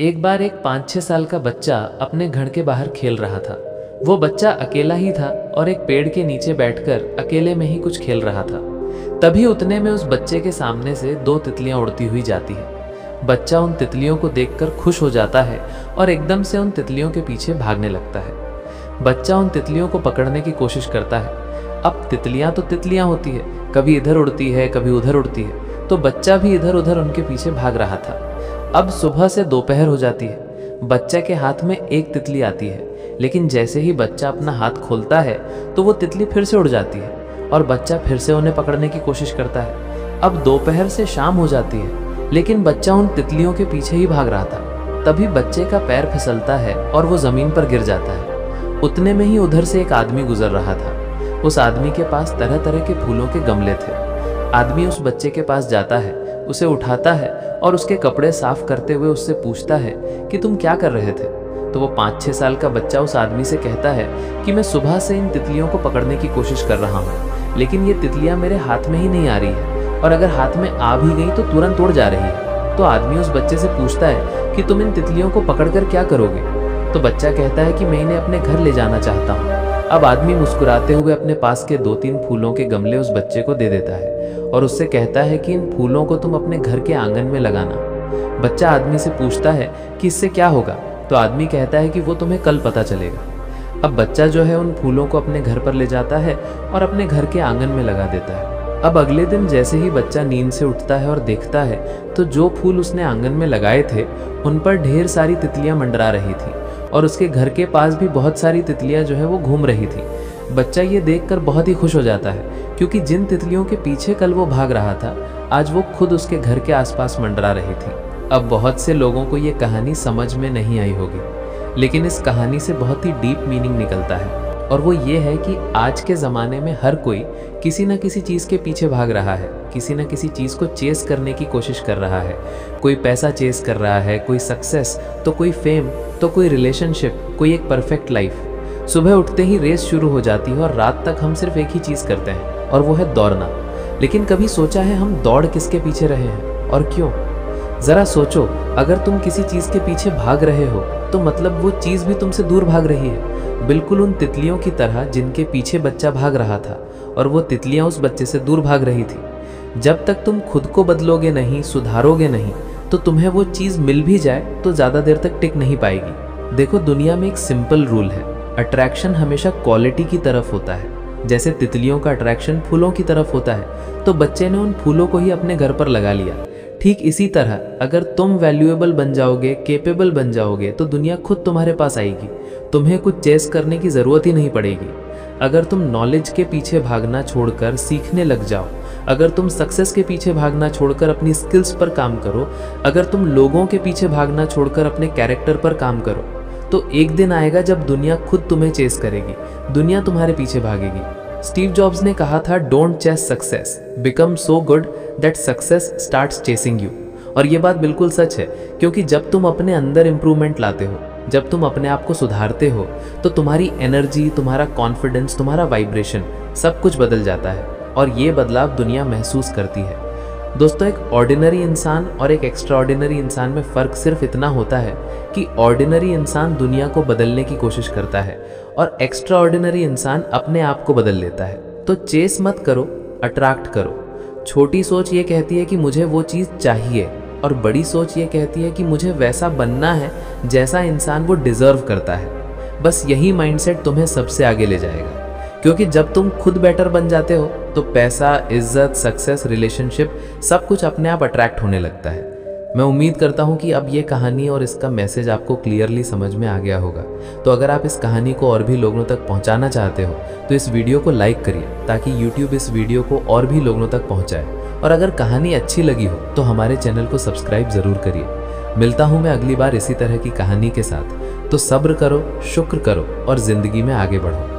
एक बार एक 5-6 साल का बच्चा अपने घर के बाहर खेल रहा था। वो बच्चा अकेला ही था और एक पेड़ के नीचे बैठकर अकेले में ही कुछ खेल रहा था। तभी उतने में उस बच्चे के सामने से 2 तितलियां उड़ती हुई जाती है। बच्चा उन तितलियों को देखकर खुश हो जाता है और एकदम से उन तितलियों के पीछे भागने लगता है। बच्चा उन तितलियों को पकड़ने की कोशिश करता है। अब तितलियां तो तितलियां होती है, कभी इधर उड़ती है कभी उधर उड़ती है, तो बच्चा भी इधर उधर उनके पीछे भाग रहा था। अब सुबह से दोपहर हो जाती है। बच्चे के हाथ में एक तितली आती है, लेकिन जैसे ही बच्चा अपना हाथ खोलता है तो वो तितली फिर से उड़ जाती है और बच्चा फिर से उन्हें पकड़ने की कोशिश करता है। अब दोपहर से शाम हो जाती है, लेकिन बच्चा उन तितलियों के पीछे ही भाग रहा था। तभी बच्चे का पैर फिसलता है और वो जमीन पर गिर जाता है। उतने में ही उधर से एक आदमी गुजर रहा था। उस आदमी के पास तरह तरह के फूलों के गमले थे। आदमी उस बच्चे के पास जाता है, उसे उठाता है और उसके कपड़े साफ करते हुए उससे पूछता है कि तुम क्या कर रहे थे। तो वो 5-6 साल का बच्चा उस आदमी से कहता है कि मैं सुबह से इन तितलियों को पकड़ने की कोशिश कर रहा हूँ, लेकिन ये तितलियाँ मेरे हाथ में ही नहीं आ रही है, और अगर हाथ में आ भी गई तो तुरंत उड़ जा रही है। तो आदमी उस बच्चे से पूछता है कि तुम इन तितलियों को पकड़कर क्या करोगे। तो बच्चा कहता है कि मैं इन्हें अपने घर ले जाना चाहता हूँ। अब आदमी मुस्कुराते हुए अपने पास के 2-3 फूलों के गमले उस बच्चे को दे देता है और उससे कहता है कि इन फूलों को तुम अपने घर के आंगन में लगाना। बच्चा आदमी से पूछता है कि इससे क्या होगा। तो आदमी कहता है कि वो तुम्हें कल पता चलेगा। अब बच्चा जो है उन फूलों को अपने घर पर ले जाता है और अपने घर के आंगन में लगा देता है। अब अगले दिन जैसे ही बच्चा नींद से उठता है और देखता है तो जो फूल उसने आंगन में लगाए थे उन पर ढेर सारी तितलियां मंडरा रही थी और उसके घर के पास भी बहुत सारी तितलियां जो है वो घूम रही थी। बच्चा ये देखकर बहुत ही खुश हो जाता है, क्योंकि जिन तितलियों के पीछे कल वो भाग रहा था आज वो खुद उसके घर के आसपास मंडरा रही थी। अब बहुत से लोगों को ये कहानी समझ में नहीं आई होगी, लेकिन इस कहानी से बहुत ही डीप मीनिंग निकलता है, और वो ये है कि आज के ज़माने में हर कोई किसी न किसी चीज़ के पीछे भाग रहा है, किसी न किसी चीज़ को चेस करने की कोशिश कर रहा है। कोई पैसा चेस कर रहा है, कोई सक्सेस, तो कोई फेम, तो कोई रिलेशनशिप, कोई एक परफेक्ट लाइफ। सुबह उठते ही रेस शुरू हो जाती है और रात तक हम सिर्फ एक ही चीज़ करते हैं, और वो है दौड़ना। लेकिन कभी सोचा है हम दौड़ किसके पीछे रहे हैं और क्यों? ज़रा सोचो, अगर तुम किसी चीज़ के पीछे भाग रहे हो तो मतलब वो चीज़ भी तुमसे दूर भाग रही है, बिल्कुल उन तितलियों की तरह जिनके पीछे बच्चा भाग रहा था और वो तितलियां उस बच्चे से दूर भाग रही थी। जब तक तुम खुद को बदलोगे नहीं, सुधारोगे नहीं, तो तुम्हें वो चीज़ मिल भी जाए तो ज़्यादा देर तक टिक नहीं पाएगी। देखो, दुनिया में एक सिंपल रूल है, अट्रैक्शन हमेशा क्वालिटी की तरफ होता है। जैसे तितलियों का अट्रैक्शन फूलों की तरफ होता है, तो बच्चे ने उन फूलों को ही अपने घर पर लगा लिया। ठीक इसी तरह अगर तुम वैल्यूएबल बन जाओगे, केपेबल बन जाओगे, तो दुनिया खुद तुम्हारे पास आएगी। तुम्हें कुछ चेस करने की ज़रूरत ही नहीं पड़ेगी। अगर तुम नॉलेज के पीछे भागना छोड़कर सीखने लग जाओ, अगर तुम सक्सेस के पीछे भागना छोड़कर अपनी स्किल्स पर काम करो, अगर तुम लोगों के पीछे भागना छोड़कर अपने कैरेक्टर पर काम करो, तो एक दिन आएगा जब दुनिया खुद तुम्हें चेस करेगी, दुनिया तुम्हारे पीछे भागेगी। स्टीव जॉब्स ने कहा था, don't chase success, become so good that success starts chasing you. और ये बात बिल्कुल सच है, क्योंकि जब तुम अपने अंदर इंप्रूवमेंट लाते हो, जब तुम अपने आप को सुधारते हो, तो तुम्हारी एनर्जी, तुम्हारा कॉन्फिडेंस, तुम्हारा वाइब्रेशन सब कुछ बदल जाता है, और ये बदलाव दुनिया महसूस करती है। दोस्तों, एक ऑर्डिनरी इंसान और एक एक्स्ट्राऑर्डिनरी इंसान में फ़र्क सिर्फ इतना होता है कि ऑर्डिनरी इंसान दुनिया को बदलने की कोशिश करता है और एक्स्ट्राऑर्डिनरी इंसान अपने आप को बदल लेता है। तो चेस मत करो, अट्रैक्ट करो। छोटी सोच ये कहती है कि मुझे वो चीज़ चाहिए, और बड़ी सोच ये कहती है कि मुझे वैसा बनना है जैसा इंसान वो डिज़र्व करता है। बस यही माइंडसेट तुम्हें सबसे आगे ले जाएगा, क्योंकि जब तुम खुद बेटर बन जाते हो तो पैसा, इज्जत, सक्सेस, रिलेशनशिप सब कुछ अपने आप अट्रैक्ट होने लगता है। मैं उम्मीद करता हूँ कि अब ये कहानी और इसका मैसेज आपको क्लियरली समझ में आ गया होगा। तो अगर आप इस कहानी को और भी लोगों तक पहुँचाना चाहते हो तो इस वीडियो को लाइक करिए, ताकि YouTube इस वीडियो को और भी लोगों तक पहुँचाए। और अगर कहानी अच्छी लगी हो तो हमारे चैनल को सब्सक्राइब ज़रूर करिए। मिलता हूँ मैं अगली बार इसी तरह की कहानी के साथ। तो सब्र करो, शुक्र करो और ज़िंदगी में आगे बढ़ो।